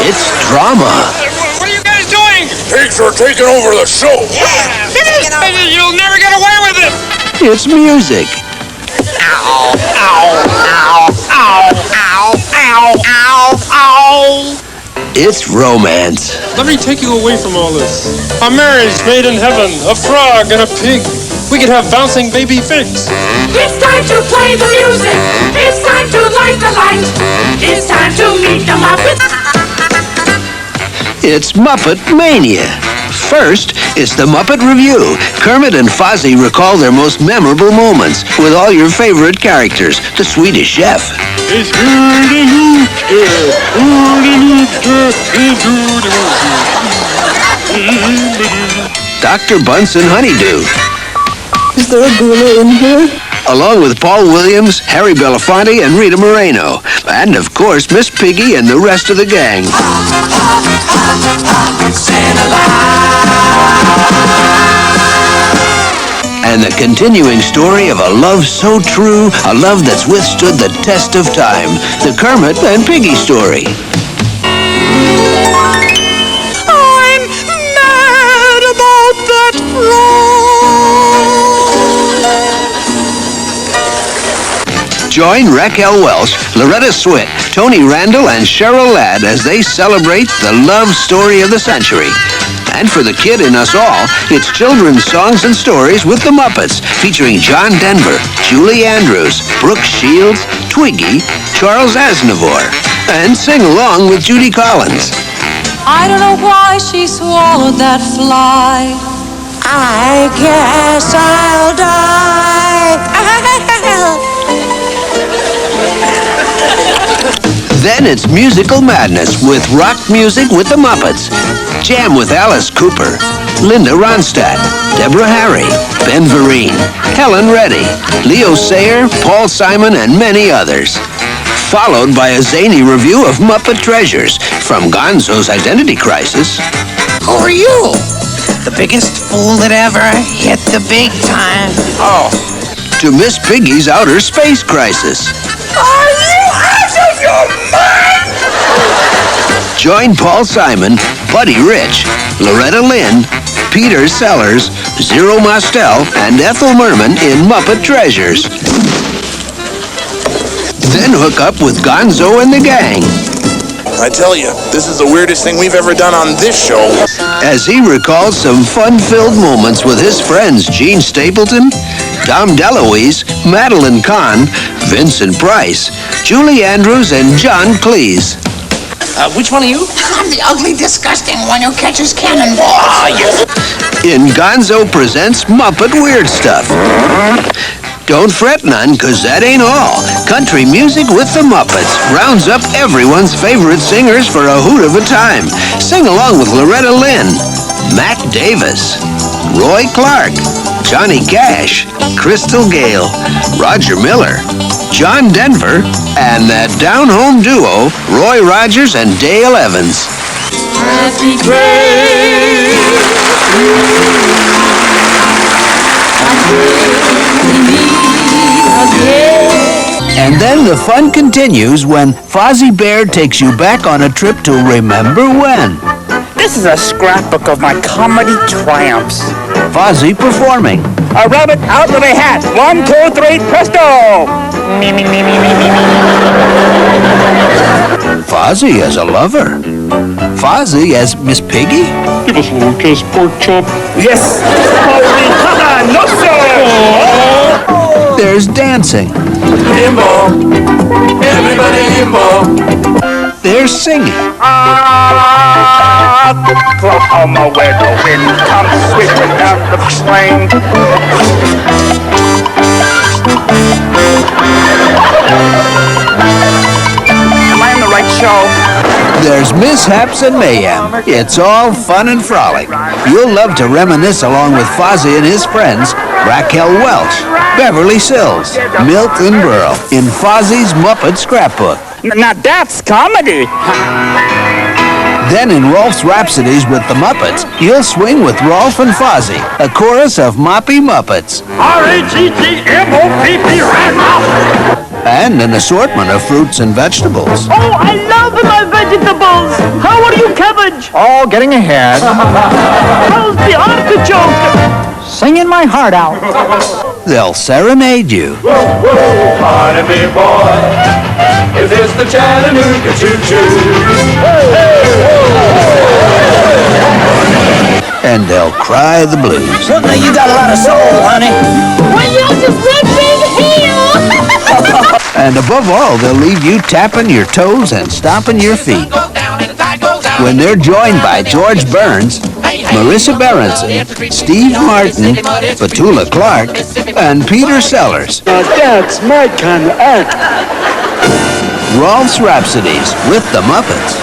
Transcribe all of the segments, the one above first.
It's drama. What are you guys doing? Pigs are taking over the show. Yeah, you'll never get away with it. It's music. Ow, ow, ow, ow, ow, ow, ow, ow. It's romance. Let me take you away from all this. A marriage made in heaven, a frog and a pig. We could have bouncing baby figs. It's time to play the music. It's time to light the light. It's time to meet the Muppets. It's Muppet Mania. First, it's the Muppet Review. Kermit and Fozzie recall their most memorable moments with all your favorite characters. The Swedish Chef. It's Dr. Bunsen Honeydew. Is there a gula in here? Along with Paul Williams, Harry Belafonte, and Rita Moreno. And, of course, Miss Piggy and the rest of the gang. And the continuing story of a love so true, a love that's withstood the test of time. The Kermit and Piggy story. I'm mad about that Join Raquel Welch, Loretta Swit, Tony Randall, and Cheryl Ladd as they celebrate the love story of the century. And for the kid in us all, it's children's songs and stories with the Muppets, featuring John Denver, Julie Andrews, Brooke Shields, Twiggy, Charles Aznavour, and sing along with Judy Collins. I don't know why she swallowed that fly. I guess I'll die. Then it's musical madness with rock music with the Muppets. Jam with Alice Cooper, Linda Ronstadt, Deborah Harry, Ben Vereen, Helen Reddy, Leo Sayer, Paul Simon, and many others. Followed by a zany review of Muppet Treasures, from Gonzo's Identity Crisis. Who are you? The biggest fool that ever hit the big time. Oh. To Miss Piggy's Outer Space Crisis. Are you out of your mind? Join Paul Simon, Buddy Rich, Loretta Lynn, Peter Sellers, Zero Mostel, and Ethel Merman in Muppet Treasures. Then hook up with Gonzo and the gang. I tell you, this is the weirdest thing we've ever done on this show. As he recalls some fun-filled moments with his friends Gene Stapleton, Dom DeLuise, Madeline Kahn, Vincent Price, Julie Andrews, and John Cleese. Which one are you? I'm the ugly, disgusting one who catches cannonballs. Ah, yes. In Gonzo Presents Muppet Weird Stuff. Don't fret none, cause that ain't all. Country music with the Muppets rounds up everyone's favorite singers for a hoot of a time. Sing along with Loretta Lynn, Matt Davis, Roy Clark, Johnny Cash, Crystal Gale, Roger Miller, John Denver, and that down-home duo, Roy Rogers and Dale Evans. Happy birthday. And then the fun continues when Fozzie Bear takes you back on a trip to remember when. This is a scrapbook of my comedy triumphs. Fozzie performing. A rabbit out with a hat. 1, 2, 3, presto! Me, me, me, me, me, me, me. Fozzie as a lover. Fozzie as Miss Piggy. Give us a little kiss, pork chop. Yes! Holy no, sir! There's dancing. Limbo. Everybody limbo. There's singing. Oklahoma, where the wind comes sweeping down the plain. Am I in the right show? There's mishaps and mayhem. It's all fun and frolic. You'll love to reminisce along with Fozzie and his friends, Raquel Welch, Beverly Sills, Milton Berle, in Fozzie's Muppet Scrapbook. Now that's comedy. Then in Rolf's Rhapsodies with the Muppets, you'll swing with Rolf and Fozzie, a chorus of moppy Muppets. R-A-G-G-M-O-P-P, And an assortment of fruits and vegetables. Oh, I love my vegetables. How stage, all getting ahead. How's the artichoke? Singing my heart out. They'll serenade you. Pardon me, boy, is this the Chattanooga choo-choo? And they'll cry the blues. Look, now you got a lot of soul, honey. Well, you're just one big heel. And above all, they'll leave you tapping your toes and stomping your feet. When they're joined by George Burns, Marissa Berenson, Steve Martin, Petula Clark, and Peter Sellers. Now that's my kind of act. Rolf's Rhapsodies with the Muppets.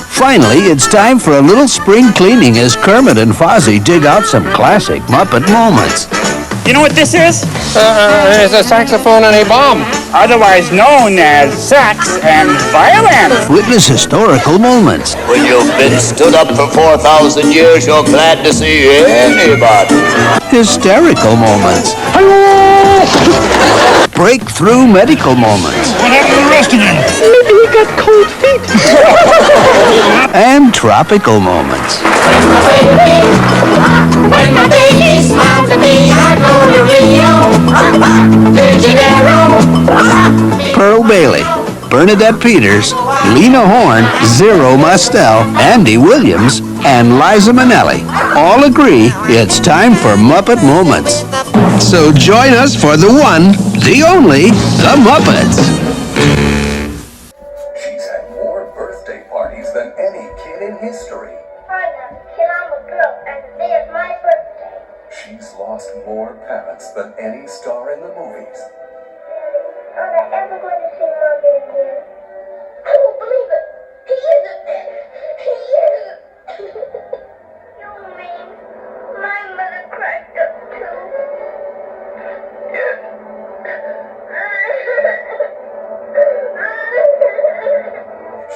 Finally, it's time for a little spring cleaning as Kermit and Fozzie dig out some classic Muppet moments. You know what this is? It's a saxophone and a bomb. Otherwise known as sax and violin. Witness historical moments. When you've been stood up for 4,000 years, you're glad to see anybody. Hysterical moments. Breakthrough medical moments. What happened to the rest of them? Maybe he got cold feet. And tropical moments. When my baby smiles at me, I go to Rio de Janeiro. Pearl Bailey, Bernadette Peters, Lena Horne, Zero Mostel, Andy Williams, and Liza Minnelli all agree it's time for Muppet Moments. So join us for the one, the only, the Muppets. She's had more birthday parties than any kid in history. Hi, kid, I'm a girl, and today is my birthday. She's lost more parents than any star in the movies. Are they ever going to see Mommy again? I don't believe it. He isn't. He isn't. You mean my mother cracked up too? Yes.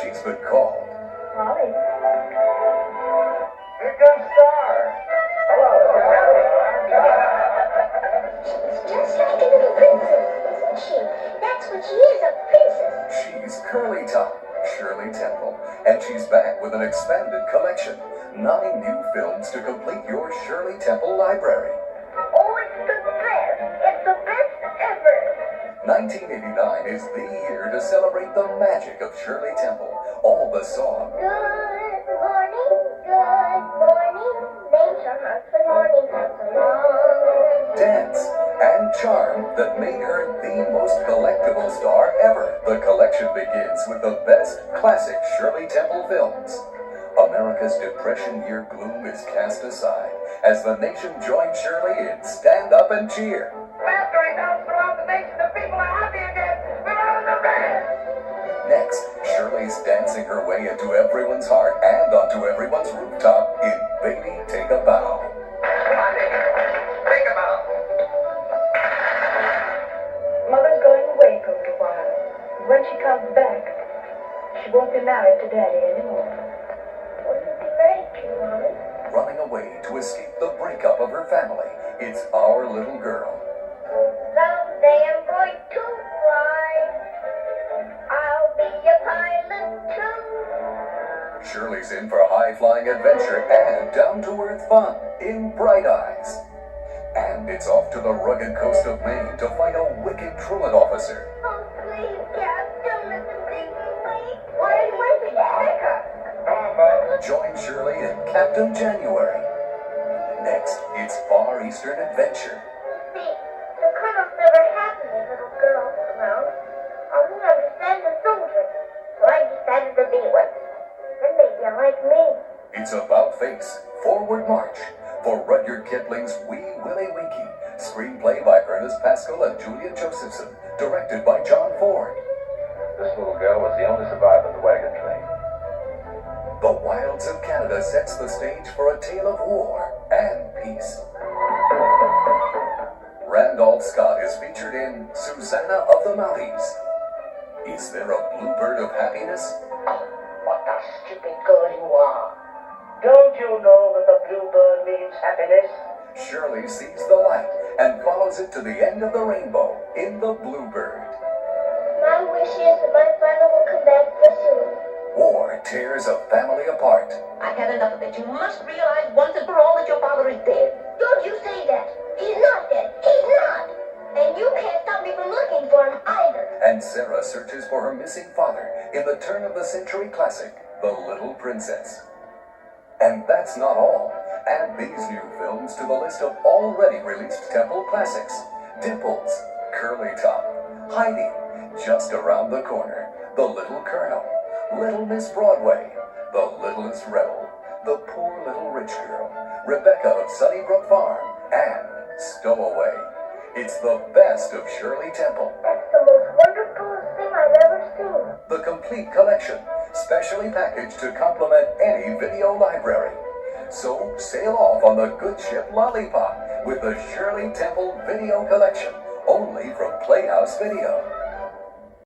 She's been called. Molly. Here comes Star. Hello. She's just like a little princess, isn't she? That's what she is, a princess. She's Curly Top, Shirley Temple, and she's back with an expanded collection. 9 new films to complete your Shirley Temple library. Oh, it's the best. It's the best ever. 1989 is the year to celebrate the magic of Shirley Temple. All the songs. Good morning, good morning. Names are hard for morning, that's a long. Dance and charm that made her the most collectible star ever. The collection begins with the best classic Shirley Temple films. America's Depression year gloom is cast aside as the nation joins Shirley in Stand Up and Cheer. After he does throughout the nation, the people are happy again. We're on the red. Next, Shirley's dancing her way into everyone's heart and onto everyone's rooftop in Baby Take a Bow. Think about it. Mother's going away for a little while. When she comes back, she won't be married to Daddy anymore. Will you be married to, Mommy? Running away to escape the breakup of her family, it's Our Little Girl. Someday I'm going to fly. I'll be a pilot too. Shirley's in for high-flying adventure and down-to-earth fun in Bright Eyes. And it's off to the rugged coast of Maine to fight a wicked truant officer. Oh, please, Captain, let the big wait. What are you waiting for? Join Shirley in Captain January. Next, it's Far Eastern Adventure. See, the colonel's never had any little girls around. I don't understand the soldiers, so I decided to be one. Then maybe I like me. It's About Face, Forward March, for Rudyard Kipling's Wee Willie Winkie. Screenplay by Ernest Pascal and Julia Josephson. Directed by John Ford. This little girl was the only survivor of the wagon train. The Wilds of Canada sets the stage for a tale of war and peace. Randolph Scott is featured in Susanna of the Mounties. Is there a bluebird of happiness? What a stupid girl you are. Don't you know that the bluebird means happiness? Shirley sees the light and follows it to the end of the rainbow in The Bluebird. My wish is that my father will come back soon. War tears a family apart. I've had enough of it. You must realize once and for all that your father is dead. Don't you say that. He's not dead. He's not. And you can't stop me from looking for him either. And Sarah searches for her missing father in the turn-of-the-century classic, The Little Princess. And that's not all. Add these new films to the list of already released Temple classics. Dimples, Curly Top, Heidi, Just Around the Corner, The Little Colonel, Little Miss Broadway, The Littlest Rebel, The Poor Little Rich Girl, Rebecca of Sunnybrook Farm, and Stowaway. It's the best of Shirley Temple. That's the most wonderful thing I've ever seen. The complete collection, specially packaged to complement any video library. So sail off on the good ship Lollipop with the Shirley Temple Video Collection, only from Playhouse Video.